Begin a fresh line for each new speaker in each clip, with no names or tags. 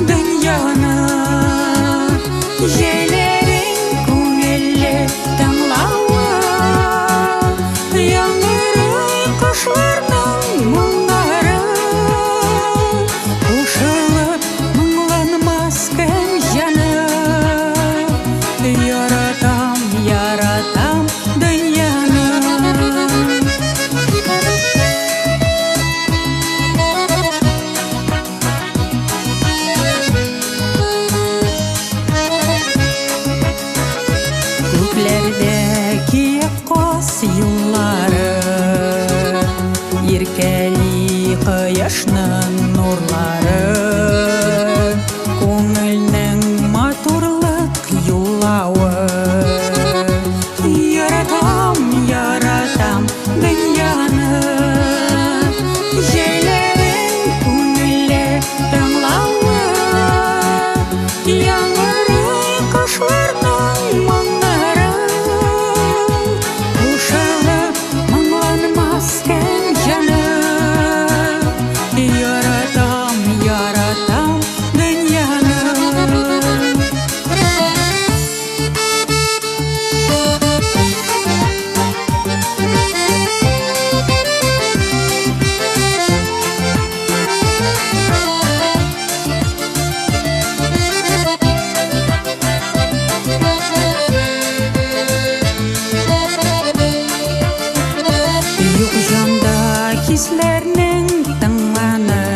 дөньяны. Җәйләрең күңелле тыңлавы, яңгырый кошларның моңнары. Кушылып моңланмас кем җаны, яратам, яратам дөньяны. Күкләрдәки каз юллары, иркәли кояшның нурлары. Күңелнең матурлык юллавы, яратам, яратам дөньяны. Җәйләрең күңелле тыңлавы, яңгырый кошларның моңнары. Кушылып моңланмас кем җаны, яратам, яратам дөньяны. Юк җанда хисләрнең тыңманы,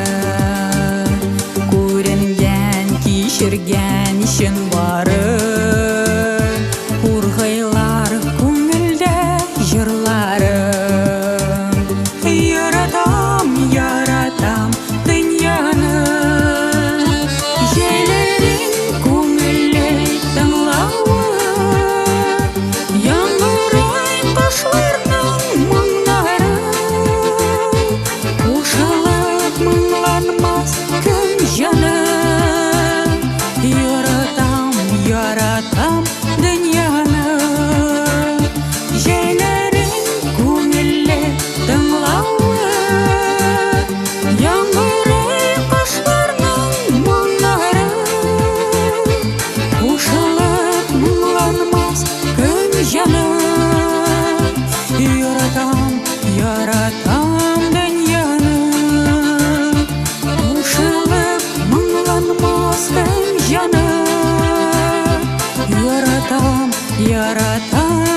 күренгән, кичергән өчен бары. Ургайлар күңелдә җырлары. Яратам, яратам дөньяны. Җәйләрең күңелле тыңлавы, яңгырый кошларның моңнары. Кушылып моңланмас кем җаны, яратам, яратам дөньяны. Җәйләрең күңелле тыңлавы, яңгырый кошларның моңнары. Кушылып моңланмас кем җаны, яратам, яратам дөньяны. Кушылып моңланмас кем җаны, яратам, яратам